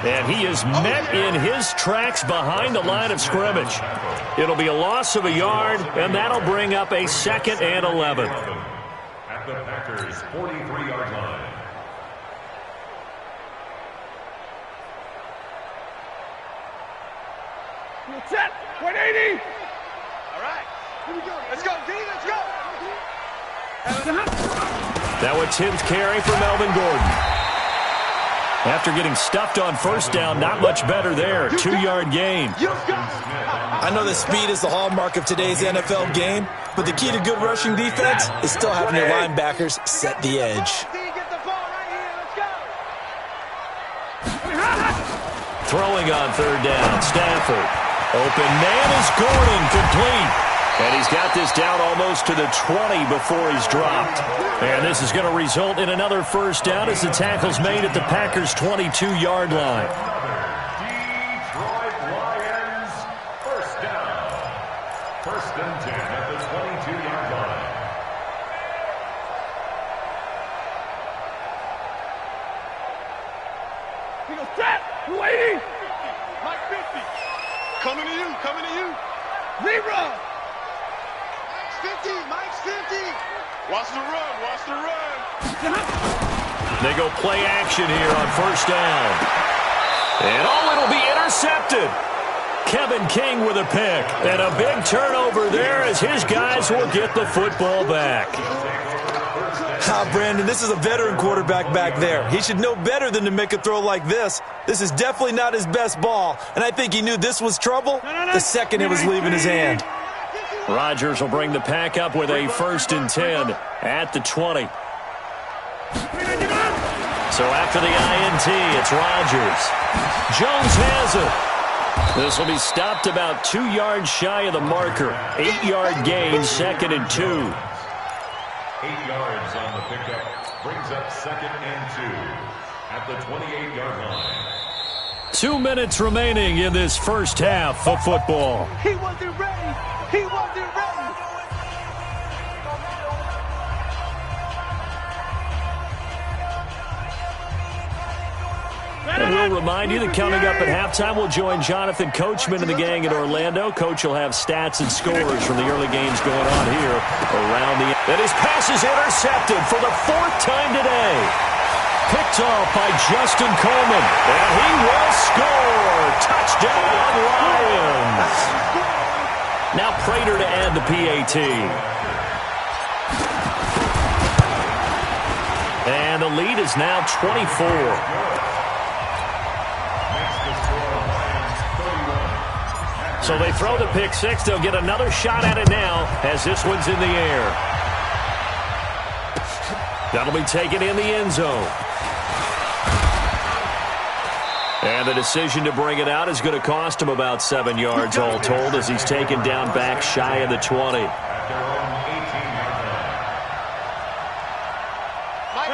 And he is met in his tracks behind the line of scrimmage. It'll be a loss of a yard, and that'll bring up a 2nd and 11. At the Packers' 43-yard line. Set. 180. All right. Here we go. Let's go, D. Let's go. Now a 10th carry for Melvin Gordon. After getting stuffed on first down, not much better there. 2-yard gain. I know that speed is the hallmark of today's NFL game, but the key to good rushing defense is still having your linebackers set the edge. Throwing on 3rd down, Stafford. Open man is Gordon, complete. And he's got this down almost to the 20 before he's dropped. And this is going to result in another first down as the tackle's made at the Packers' 22-yard line. Detroit Lions, first down. 1st and 10 at the 22-yard line. He goes, trap. 280. Mike 50. Coming to you. Coming to you. Zebra. 50, Mike's 50. Watch the run, watch the run. They go play action here on first down. And it'll be intercepted. Kevin King with a pick. And a big turnover there as his guys will get the football back. Brandon, this is a veteran quarterback back there. He should know better than to make a throw like this. This is definitely not his best ball. And I think he knew this was trouble the second it was leaving his hand. Rodgers will bring the pack up with a 1st and 10 at the 20. So after the INT, it's Rodgers. Jones has it. This will be stopped about 2 yards shy of the marker. 8-yard gain, 2nd and 2. 8 yards on the pickup. Brings up 2nd and 2 at the 28-yard line. 2 minutes remaining in this first half of football. He wasn't ready. He wasn't ready. And we'll remind you that coming up at halftime, we'll join Jonathan Coachman and the gang in Orlando. Coach will have stats and scores from the early games going on here around the... And his pass is intercepted for the 4th time today. Picked off by Justin Coleman. And he will score. Touchdown, Lions. Now Prater to add the PAT. And the lead is now 24. So they throw the pick six. They'll get another shot at it now as this one's in the air. That'll be taken in the end zone. And the decision to bring it out is going to cost him about 7 yards all told as he's taken down back shy of the 20.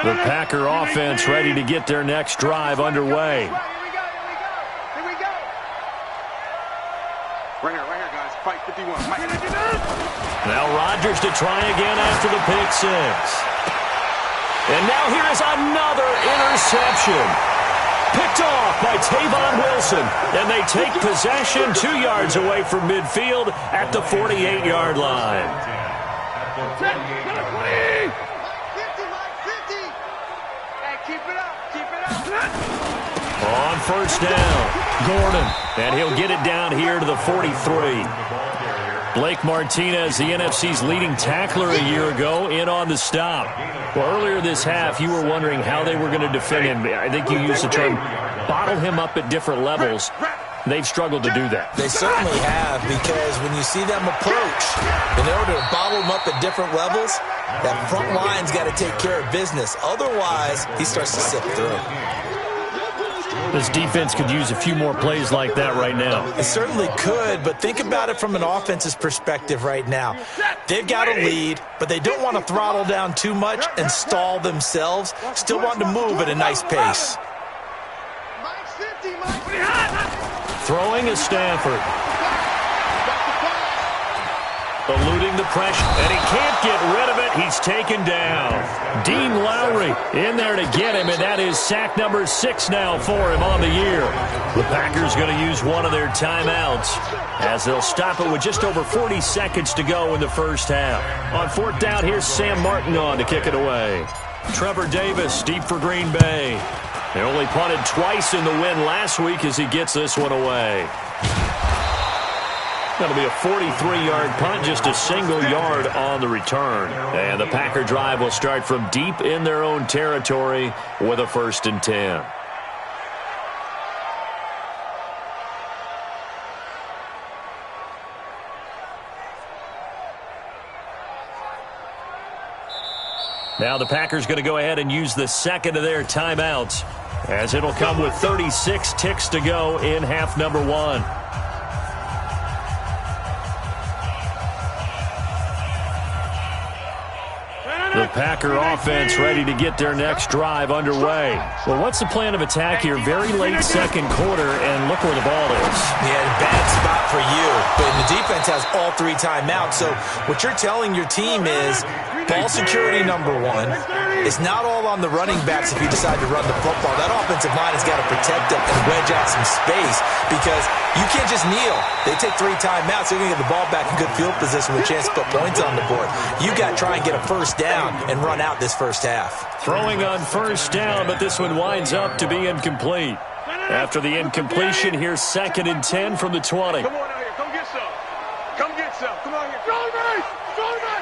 The Packer offense ready to get their next drive underway. Here we go. Right here, guys. Fight 51. Now Rodgers to try again after the pick six. And now here is another interception. Picked off by Tavon Wilson. And they take possession 2 yards away from midfield at the 48-yard line. On first down, Gordon. And he'll get it down here to the 43. Blake Martinez, the NFC's leading tackler a year ago, in on the stop. Well, earlier this half, you were wondering how they were going to defend him. I think you used the term bottle him up at different levels. They've struggled to do that. They certainly have, because when you see them approach, in order to bottle him up at different levels, that front line's got to take care of business. Otherwise, he starts to slip through. This defense could use a few more plays like that right now. It certainly could, but think about it from an offense's perspective right now. They've got a lead, but they don't want to throttle down too much and stall themselves. Still want to move at a nice pace. Throwing is Stafford. eluding the pressure, and he can't get rid of it. He's taken down. Dean Lowry in there to get him, and that is sack number 6 now for him on the year. The Packers going to use one of their timeouts as they'll stop it with just over 40 seconds to go in the first half. On 4th down, here's Sam Martin on to kick it away. Trevor Davis deep for Green Bay. They only punted twice in the win last week as he gets this one away. That'll be a 43-yard punt, just a single yard on the return. And the Packer drive will start from deep in their own territory with a 1st and 10. Now the Packers going to go ahead and use the second of their timeouts, as it'll come with 36 ticks to go in half number 1. The Packer offense ready to get their next drive underway. Well, what's the plan of attack here? Very late second quarter, and look where the ball is. Yeah, bad spot for you. But the defense has all 3 timeouts. So what you're telling your team is ball security number 1. It's not all on the running backs if you decide to run the football. That offensive line has got to protect them and wedge out some space because you can't just kneel. They take 3 timeouts. They're going to get the ball back in good field position with a chance to put points on the board. You got to try and get a first down and run out this first half. Throwing on first down, but this one winds up to be incomplete. After the incompletion, here's 2nd and 10 from the 20. Come on out here. Come get some. Come get some. Come on here. Go, man. Go, man.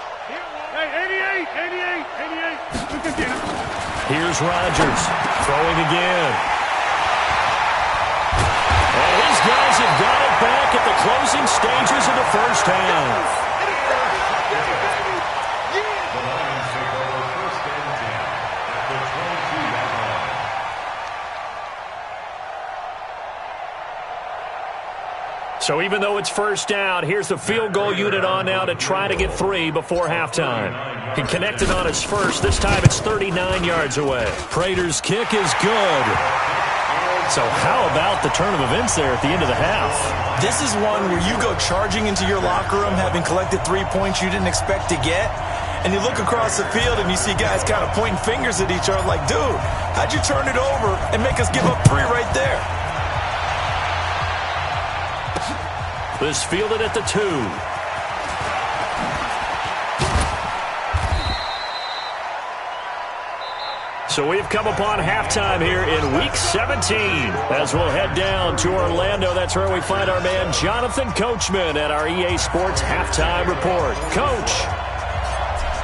Hey, 88. Here's Rodgers throwing again. And his guys have got it back at the closing stages of the first half. So even though it's first down, here's the field goal unit on now to try to get 3 before halftime. He connected on his first. This time it's 39 yards away. Prater's kick is good. So how about the turn of events there at the end of the half? This is one where you go charging into your locker room having collected 3 points you didn't expect to get. And you look across the field and you see guys kind of pointing fingers at each other like, dude, how'd you turn it over and make us give up 3 right there? This fielded at the 2. So we've come upon halftime here in Week 17. As we'll head down to Orlando, that's where we find our man Jonathan Coachman at our EA Sports Halftime Report. Coach,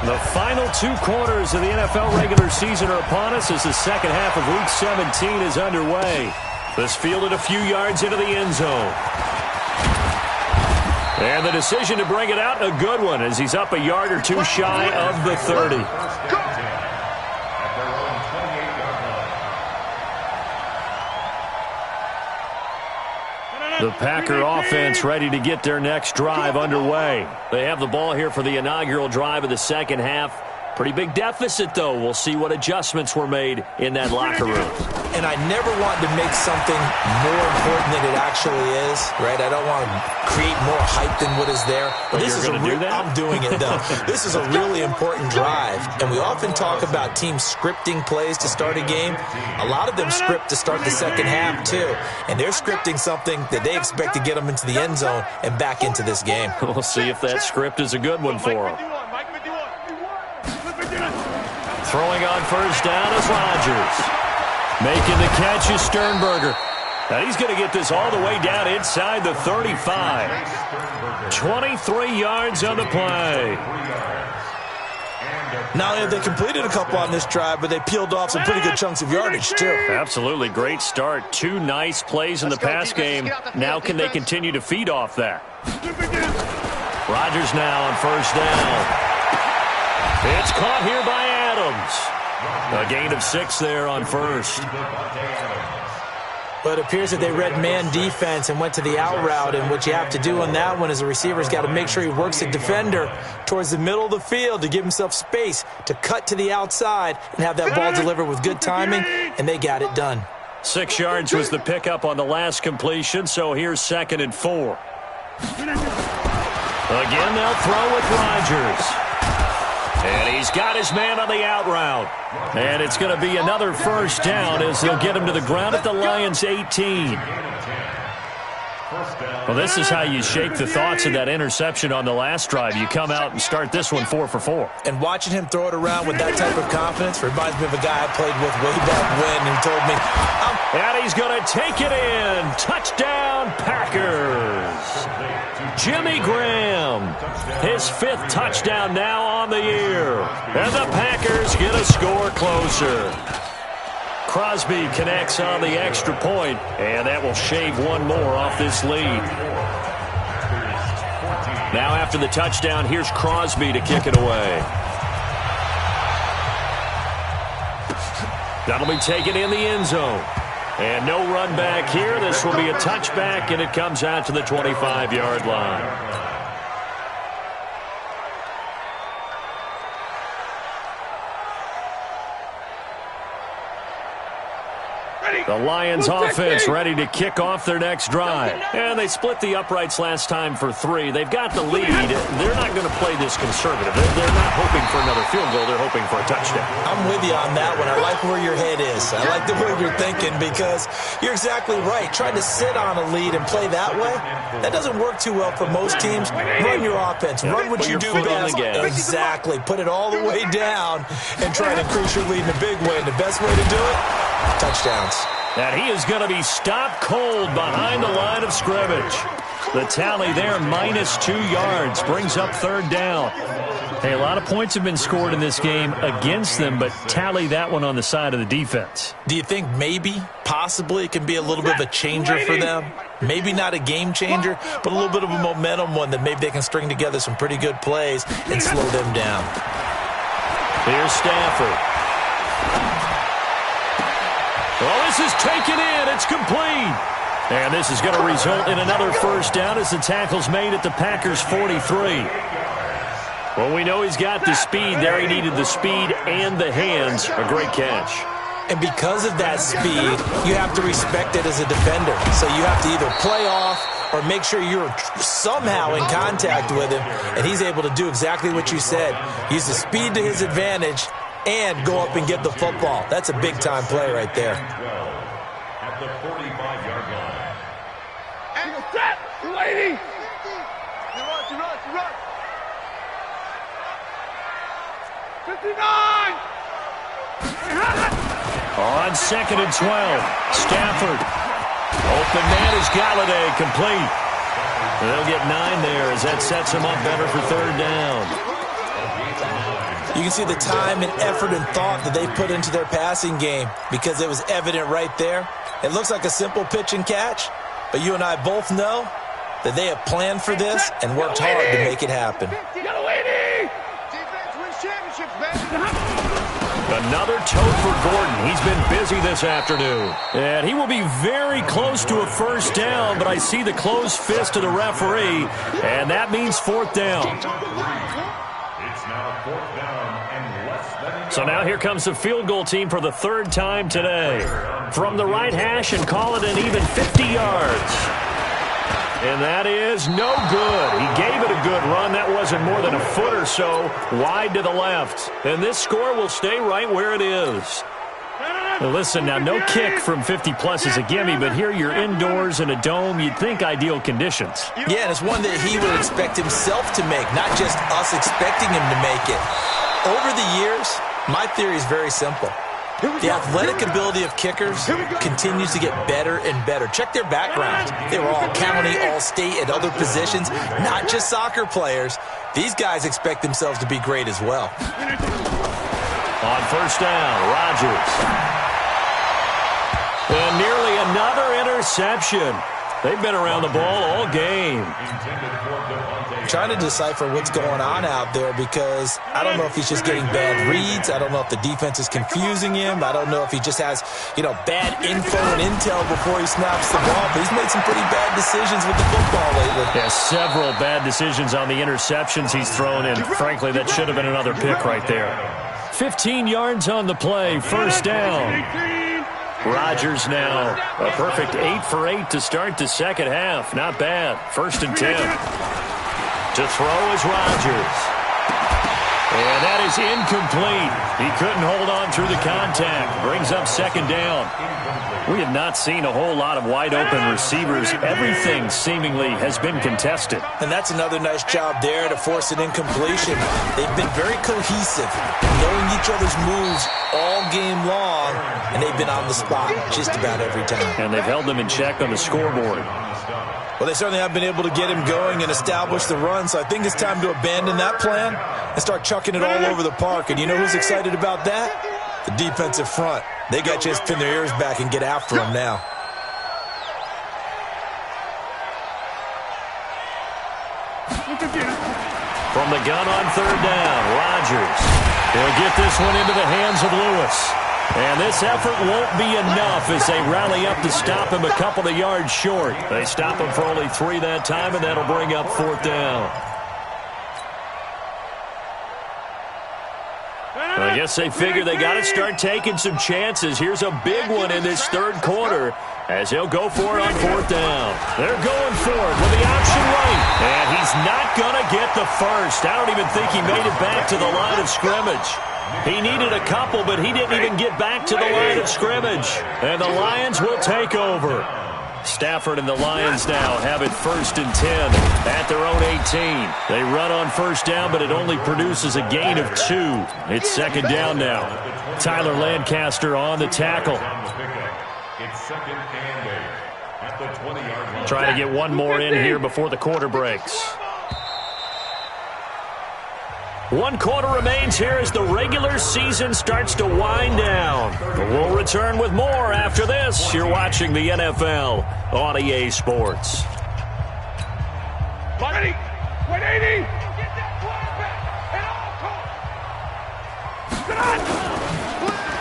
the final 2 quarters of the NFL regular season are upon us as the second half of Week 17 is underway. This fielded a few yards into the end zone. And the decision to bring it out, a good one, as he's up a yard or 2 shy of the 30. The Packer offense ready to get their next drive underway. They have the ball here for the inaugural drive of the second half. Pretty big deficit, though. We'll see what adjustments were made in that locker room. And I never want to make something more important than it actually is, right? I don't want to create more hype than what is there. But this is going to do that? I'm doing it, though. This is a really important drive. And we often talk about teams scripting plays to start a game. A lot of them script to start the second half, too. And they're scripting something that they expect to get them into the end zone and back into this game. We'll see if that script is a good one for them. Throwing on first down is Rodgers. Making the catch is Sternberger. Now he's going to get this all the way down inside the 35. 23 yards on the play. Not only have they completed a couple on this drive, but they peeled off some pretty good chunks of yardage, too. Absolutely. Great start. 2 nice plays in the pass game. Now can they continue to feed off that? Rodgers now on first down. It's caught here by Adams. A gain of 6 there on first. But it appears that they read man defense and went to the out route, and what you have to do on that one is the receiver's got to make sure he works the defender towards the middle of the field to give himself space to cut to the outside and have that ball delivered with good timing, and they got it done. 6 yards was the pickup on the last completion, so here's 2nd and 4. Again, they'll throw with Rodgers. And he's got his man on the out route. And it's going to be another first down as they'll get him to the ground at the Lions' 18. Well, this is how you shake the thoughts of that interception on the last drive. You come out and start this one 4 for 4. And watching him throw it around with that type of confidence reminds me of a guy I played with way back when who told me, and he's going to take it in. Touchdown, Packers. Jimmy Graham, his 5th touchdown now on the year. And the Packers get a score closer. Crosby connects on the extra point, and that will shave one more off this lead. Now after the touchdown, here's Crosby to kick it away. That'll be taken in the end zone. And no run back here. This will be a touchback, and it comes out to the 25-yard line. The Lions offense ready to kick off their next drive. And they split the uprights last time for 3. They've got the lead. They're not going to play this conservative. They're not hoping for another field goal. They're hoping for a touchdown. I'm with you on that one. I like where your head is. I like the way you're thinking because you're exactly right. Trying to sit on a lead and play that way, that doesn't work too well for most teams. Run your offense. Run what you do best. Exactly. Put it all the way down and try to increase your lead in a big way. And the best way to do it, touchdowns. And he is going to be stopped cold behind the line of scrimmage. The tally there, -2 yards, brings up 3rd down. Hey, a lot of points have been scored in this game against them, but tally that one on the side of the defense. Do you think maybe, possibly, it can be a little bit of a changer for them? Maybe not a game changer, but a little bit of a momentum one that maybe they can string together some pretty good plays and slow them down. Here's Stafford. Well, this is taken in. It's complete. And this is going to result in another first down as the tackle's made at the Packers' 43. Well, we know he's got the speed there. He needed the speed and the hands. A great catch. And because of that speed, you have to respect it as a defender. So you have to either play off or make sure you're somehow in contact with him. And he's able to do exactly what you said. Use the speed to his advantage and go up and get the football. That's a big-time play right there. At the 45-yard line. And set, lady! You run. 59! On 2nd and 12, Stafford. Open man is Galladay, complete. They'll get 9 there as that sets him up better for 3rd down. You can see the time and effort and thought that they put into their passing game because it was evident right there. It looks like a simple pitch and catch, but you and I both know that they have planned for this and worked hard to make it happen. Another tote for Gordon. He's been busy this afternoon. And he will be very close to a first down, but I see the closed fist of the referee, and that means 4th down. It's now 4th down and less than a yard. So now here comes the field goal team for the 3rd time today. From the right hash and call it an even 50 yards. And that is no good. He gave it a good run. That wasn't more than a foot or so wide to the left. And this score will stay right where it is. Now listen, now no kick from 50-plus is a gimme, but here you're indoors in a dome. You'd think ideal conditions. Yeah, and it's one that he would expect himself to make, not just us expecting him to make it. Over the years, my theory is very simple. The athletic ability of kickers continues to get better and better. Check their backgrounds. They were all county, all state, at other positions, not just soccer players. These guys expect themselves to be great as well. On first down, Rodgers. And nearly another interception. They've been around the ball all game. I'm trying to decipher what's going on out there because I don't know if he's just getting bad reads. I don't know if the defense is confusing him. I don't know if he just has, bad info and intel before he snaps the ball. But he's made some pretty bad decisions with the football lately. Yeah, several bad decisions on the interceptions he's thrown in. Frankly, that should have been another pick right there. 15 yards on the play, first down. Rodgers now a perfect 8 for 8 to start the second half. Not bad. 1st and 10. To throw is Rodgers. And that is incomplete. He couldn't hold on through the contact. Brings up second down. We have not seen a whole lot of wide-open receivers. Everything seemingly has been contested. And that's another nice job there to force an incompletion. They've been very cohesive, knowing each other's moves all game long, and they've been on the spot just about every time. And they've held them in check on the scoreboard. Well, they certainly have been able to get him going and establish the run, so I think it's time to abandon that plan and start chucking it all over the park. And you know who's excited about that? The defensive front. They got a chance to pin their ears back and get after him now. From the gun on third down, Rodgers. He'll get this one into the hands of Lewis. And this effort won't be enough as they rally up to stop him a couple of yards short. They stop him for only 3 that time, and that'll bring up fourth down. I guess they figure they got to start taking some chances. Here's a big one in this third quarter as he'll go for it on fourth down. They're going for it with the option right. And he's not going to get the first. I don't even think he made it back to the line of scrimmage. He needed a couple, but he didn't even get back to the line of scrimmage. And the Lions will take over. Stafford and the Lions now have it 1st and 10 at their own 18. They run on first down, but it only produces a gain of 2. It's second down now. Tyler Lancaster on the tackle. It's second and 8 at the 20-yard line. Trying to get one more in here before the quarter breaks. 1 quarter remains here as the regular season starts to wind down. But we'll return with more after this. You're watching the NFL on EA Sports. 180.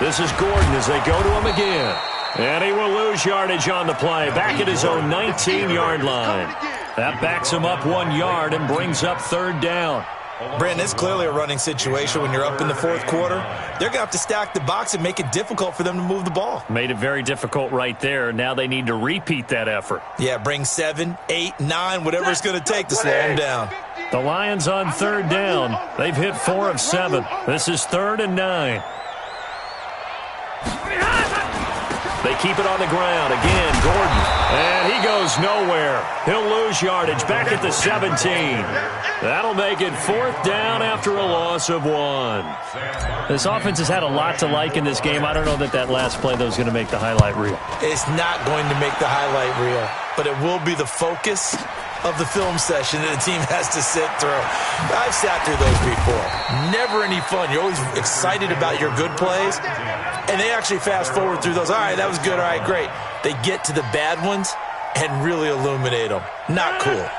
This is Gordon as they go to him again. And he will lose yardage on the play. Back at his own 19-yard line. That backs him up 1 yard and brings up third down. Brandon, it's clearly a running situation when you're up in the fourth quarter. They're going to have to stack the box and make it difficult for them to move the ball. Made it very difficult right there. Now they need to repeat that effort. Yeah, bring 7, 8, 9, whatever it's going to take to slow them down. The Lions on third down. They've hit 4 of 7. This is 3rd and 9. They keep it on the ground. Again, Gordon. And he goes nowhere. He'll lose yardage back at the 17. That'll make it 4th down after a loss of 1. This offense has had a lot to like in this game. I don't know that last play, though, is going to make the highlight reel. It's not going to make the highlight reel, but it will be the focus of the film session that the team has to sit through. I've sat through those before. Never any fun. You're always excited about your good plays, and they actually fast forward through those. All right, that was good. All right, great. They get to the bad ones and really illuminate them. Not cool.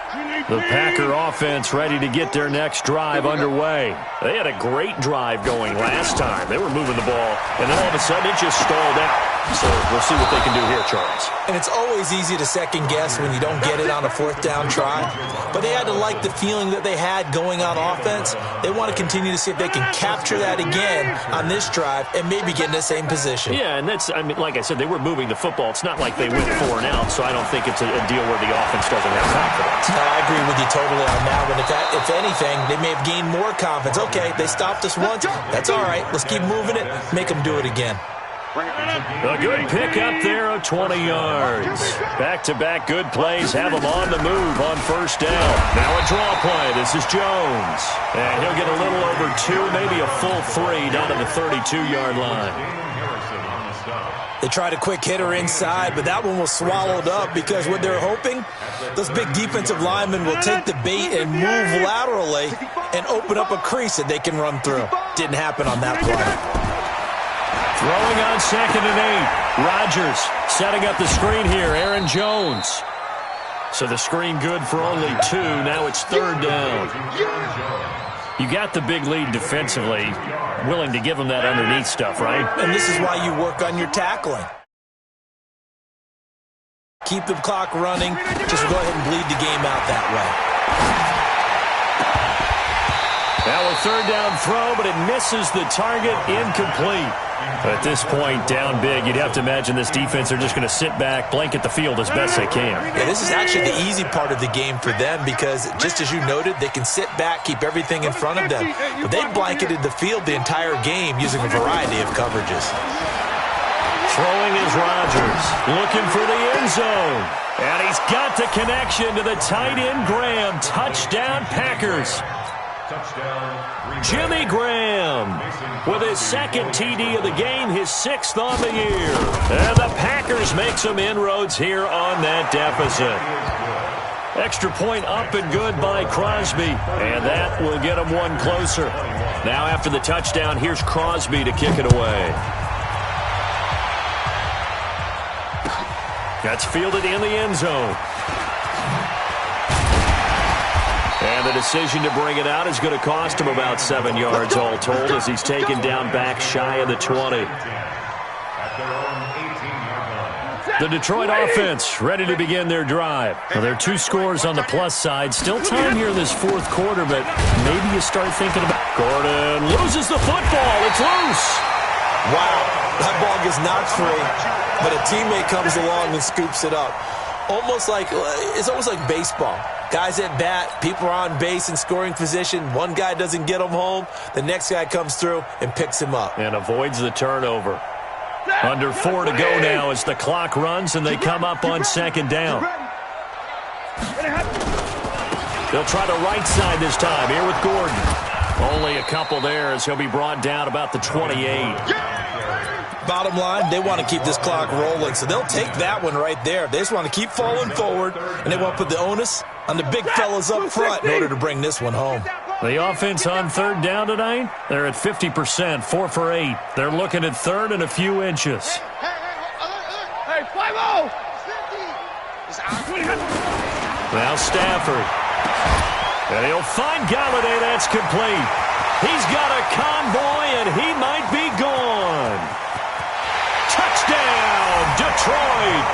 The Packer offense ready to get their next drive underway. They had a great drive going last time. They were moving the ball, and then all of a sudden it just stalled out. So we'll see what they can do here, Charles. And it's always easy to second guess when you don't get it on a 4th down try. But they had to like the feeling that they had going on offense. They want to continue to see if they can capture that again on this drive and maybe get in the same position. Yeah, and that's, I mean, like I said, they were moving the football. It's not like they went 4 and out, so I don't think it's a deal where the offense doesn't have confidence. No, I agree with you totally on that one. If anything, they may have gained more confidence. Okay, they stopped us once. That's all right. Let's keep moving it. Make them do it again. A good pick up there of 20 yards. Back-to-back good plays have him on the move on first down. Now a draw play. This is Jones. And he'll get a little over 2, maybe a full 3 down to the 32-yard line. They tried a quick hitter inside, but that one was swallowed up because what they're hoping, those big defensive linemen will take the bait and move laterally and open up a crease that they can run through. Didn't happen on that play. Throwing on 2nd and 8. Rodgers setting up the screen here. Aaron Jones. So the screen good for only 2. Now it's 3rd down. You got the big lead defensively. Willing to give them that underneath stuff, right? And this is why you work on your tackling. Keep the clock running. Just go ahead and bleed the game out that way. Now a third down throw, but it misses the target, incomplete. At this point, down big, you'd have to imagine this defense are just going to sit back, blanket the field as best they can. Yeah, this is actually the easy part of the game for them because, just as you noted, they can sit back, keep everything in front of them. But they blanketed the field the entire game using a variety of coverages. Throwing is Rodgers, looking for the end zone. And he's got the connection to the tight end Graham. Touchdown, Packers. Jimmy Graham with his second TD of the game, his 6th on the year. And the Packers make some inroads here on that deficit. Extra point up and good by Crosby, and that will get him one closer. Now after the touchdown, here's Crosby to kick it away. That's fielded in the end zone. And the decision to bring it out is going to cost him about 7 yards all told as he's taken down back shy of the 20. The Detroit offense ready to begin their drive. Well, there are 2 scores on the plus side. Still time here in this 4th quarter, but maybe you start thinking about... Gordon loses the football. It's loose. Wow, that ball gets knocked free, but a teammate comes along and scoops it up. It's almost like baseball. Guys at bat, people are on base in scoring position. One guy doesn't get him home. The next guy comes through and picks him up. And avoids the turnover. Under 4 to go now as the clock runs and they come up on 2nd down. They'll try the right side this time here with Gordon. Only a couple there as he'll be brought down about the 28. Bottom line, they want to keep this clock rolling, so they'll take that one right there. They just want to keep falling forward, and they want to put the onus on the big fellas up front in order to bring this one home. The offense on 3rd down tonight, they're at 50%, 4 for 8. They're looking at 3rd and a few inches. Hey, 5-0! Now Stafford. And he'll find Galladay. That's complete. He's got a convoy, and he might be gone. Touchdown, Detroit.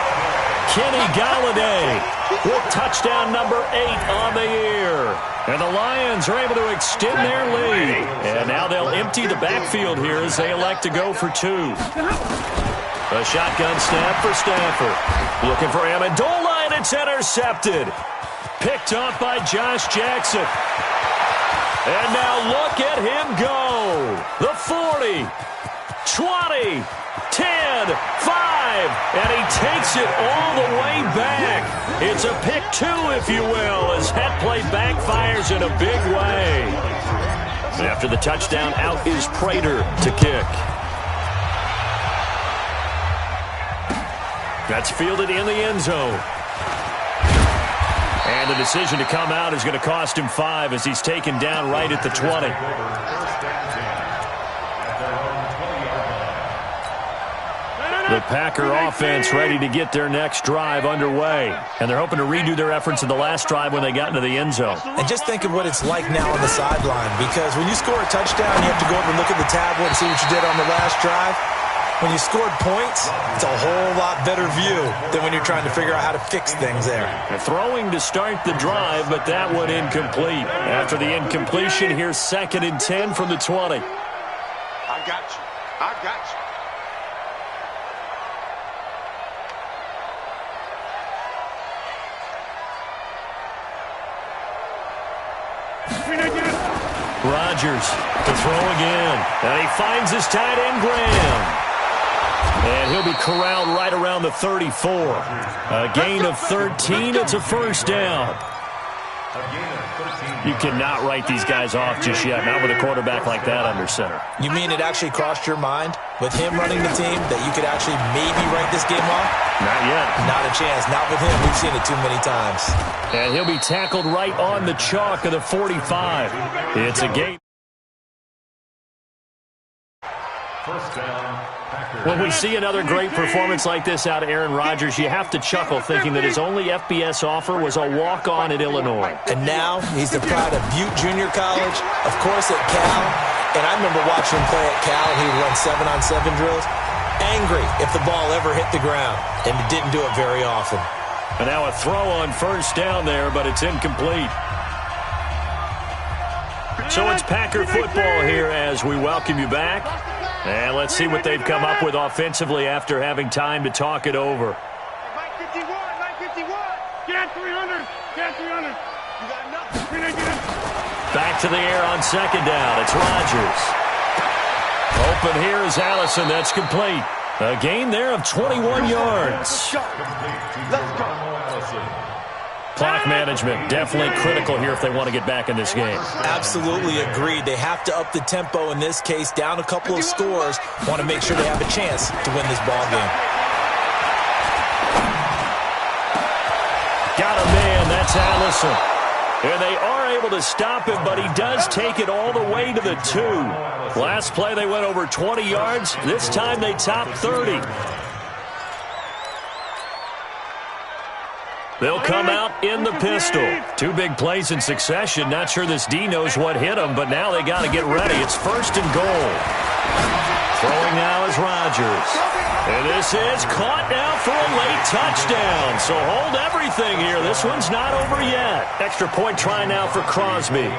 Kenny Galladay with touchdown number 8 on the year. And the Lions are able to extend their lead. And now they'll empty the backfield here as they elect to go for 2. A shotgun snap for Stafford. Looking for Amendola, and it's intercepted. Picked up by Josh Jackson. And now look at him go. The 40, 20, 10, 5, and he takes it all the way back. It's a pick 2, if you will, as that play backfires in a big way. After the touchdown, out is Prater to kick. That's fielded in the end zone. And the decision to come out is going to cost him 5 as he's taken down right at the 20. The Packer offense ready to get their next drive underway. And they're hoping to redo their efforts in the last drive when they got into the end zone. And just think of what it's like now on the sideline, because when you score a touchdown, you have to go over and look at the tablet and see what you did on the last drive. When you scored points, it's a whole lot better view than when you're trying to figure out how to fix things there. They're throwing to start the drive, but that one incomplete. After the incompletion, here's 2nd and 10 from the 20. I got you. I got you. Rodgers to throw again. And he finds his tight end, Graham. And he'll be corralled right around the 34. A gain of 13. It's a first down. You cannot write these guys off just yet, not with a quarterback like that under center. You mean it actually crossed your mind with him running the team that you could actually maybe write this game off? Not yet. Not a chance. Not with him. We've seen it too many times. And he'll be tackled right on the chalk of the 45. It's a gain. First down, Packers. When we see another great performance like this out of Aaron Rodgers, you have to chuckle thinking that his only FBS offer was a walk-on at Illinois. And now he's the pride of Butte Junior College, of course at Cal. And I remember watching him play at Cal, and he would run 7-on-7 drills. Angry if the ball ever hit the ground, and it didn't do it very often. And now a throw on first down there, but it's incomplete. So it's Packer football here as we welcome you back. And let's see what they've come up with offensively after having time to talk it over. 951, 951. Get 300. Get 300. You got nothing. Back to the air on second down. It's Rodgers. Open here is Allison. That's complete. A gain there of 21 yards. Let's go. Clock management definitely critical here if they want to get back in this game. Absolutely agreed. They have to up the tempo in this case, down a couple of scores. Want to make sure they have a chance to win this ball game. Got a man. That's Allison. And they are able to stop him, but he does take it all the way to the 2. Last play, they went over 20 yards. This time, they topped 30. They'll come out in the pistol. 2 big plays in succession. Not sure this D knows what hit him, but now they got to get ready. It's 1st and goal. Throwing now is Rodgers. And this is caught now for a late touchdown. So hold everything here. This one's not over yet. Extra point try now for Crosby.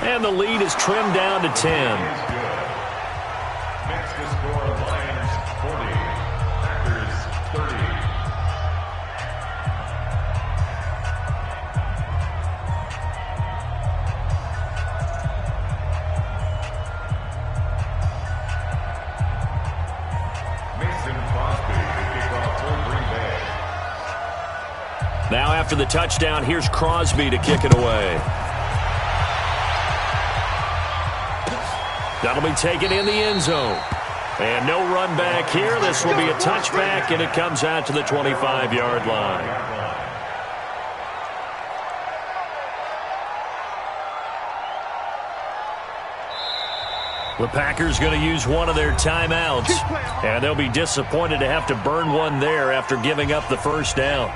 And the lead is trimmed down to 10. Next to score, Lions 40, Packers 30. Mason Crosby to kick off for Green Bay. Now after the touchdown, here's Crosby to kick it away. That'll be taken in the end zone. And no run back here. This will be a touchback, and it comes out to the 25-yard line. The Packers going to use one of their timeouts, and they'll be disappointed to have to burn one there after giving up the first down.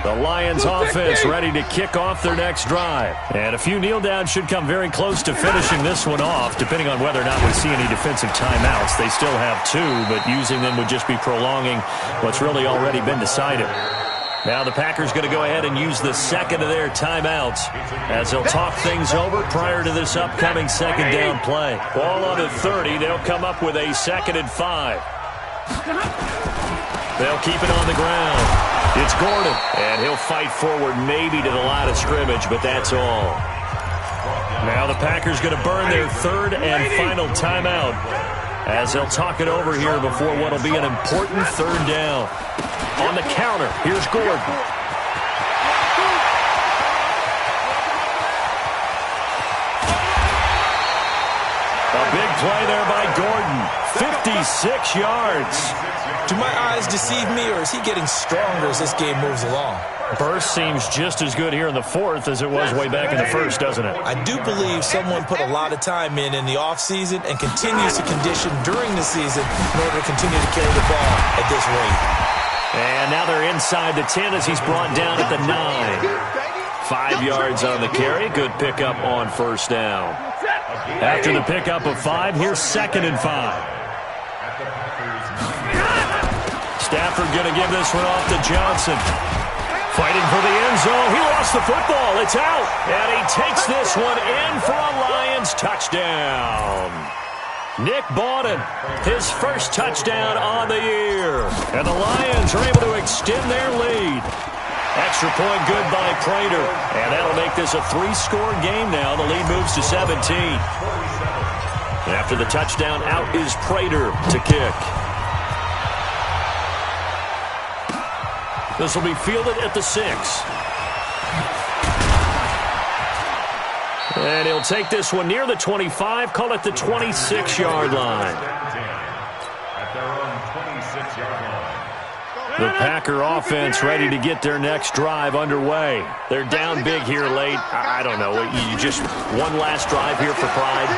The Lions offense ready to kick off their next drive. And a few kneel downs should come very close to finishing this one off, depending on whether or not we see any defensive timeouts. They still have 2, but using them would just be prolonging what's really already been decided. Now the Packers going to go ahead and use the second of their timeouts as they'll talk things over prior to this upcoming second down play. Ball on the 30. They'll come up with a 2nd and 5. They'll keep it on the ground. It's Gordon, and he'll fight forward maybe to the line of scrimmage, but that's all. Now the Packers going to burn their 3rd and final timeout as they'll talk it over here before what will be an important 3rd down. On the counter, here's Gordon. A big play there by Gordon. 56 yards. Do my eyes deceive me, or is he getting stronger as this game moves along? Burst seems just as good here in the 4th as it was way back in the 1st, doesn't it? I do believe someone put a lot of time in the offseason and continues to condition during the season in order to continue to carry the ball at this rate. And now they're inside the 10 as he's brought down at the 9. 5 yards on the carry. Good pickup on 1st down. After the pickup of 5, here's 2nd and 5. Stafford going to give this one off to Johnson. Fighting for the end zone. He lost the football. It's out. And he takes this one in for a Lions touchdown. Nick Bawden, his first touchdown on the year. And the Lions are able to extend their lead. Extra point good by Prater. And that'll make this a 3-score game now. The lead moves to 17. After the touchdown, out is Prater to kick. This will be fielded at the 6. And he'll take this one near the 25, call it the 26-yard line. At their own 26-yard line. The Packer offense ready to get their next drive underway. They're down big here late. I don't know. You just one last drive here for pride?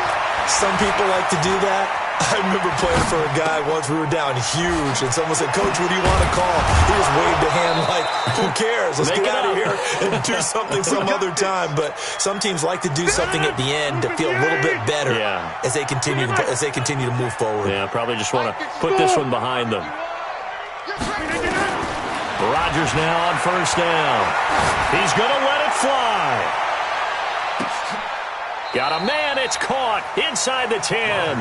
Some people like to do that. I remember playing for a guy once. We were down huge, and someone said, "Coach, what do you want to call?" He just waved a hand like, "Who cares? Let's get out of here and do something some other time." But some teams like to do something at the end to feel a little bit better as they continue to move forward. Yeah, probably just want to put this one behind them. Rodgers now on first down. He's going to let it fly. Got a man. It's caught inside the 10.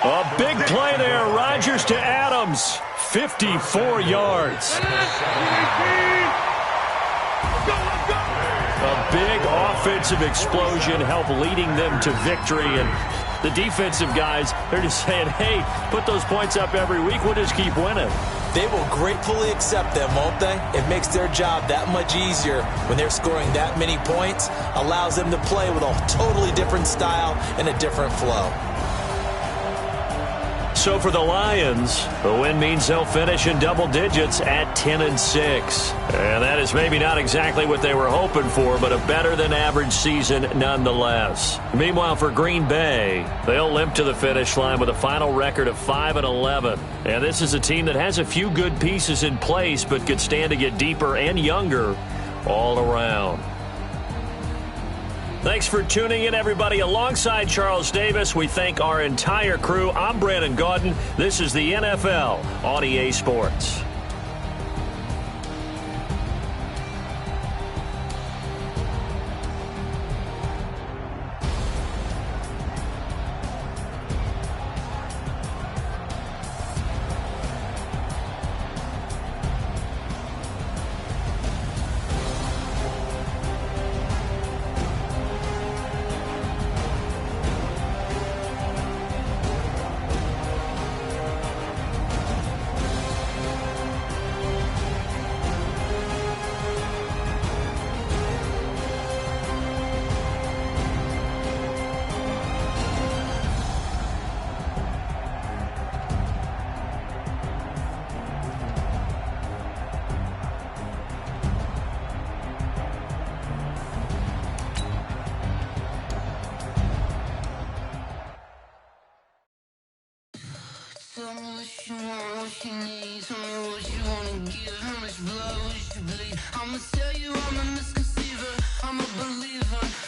A big play there. Rodgers to Adams. 54 yards. A big offensive explosion helped leading them to victory. And the defensive guys, they're just saying, hey, put those points up every week. We'll just keep winning. They will gratefully accept them, won't they? It makes their job that much easier when they're scoring that many points. Allows them to play with a totally different style and a different flow. So for the Lions, the win means they'll finish in double digits at 10-6. And that is maybe not exactly what they were hoping for, but a better-than-average season nonetheless. Meanwhile, for Green Bay, they'll limp to the finish line with a final record of 5-11. And this is a team that has a few good pieces in place, but could stand to get deeper and younger all around. Thanks for tuning in, everybody. Alongside Charles Davis, we thank our entire crew. I'm Brandon Gaudin. This is the NFL on EA Sports. Tell me what you want, what you need. Tell me what you wanna give. How much blood would you bleed? I'ma tell you I'm a misconceiver. I'm a believer.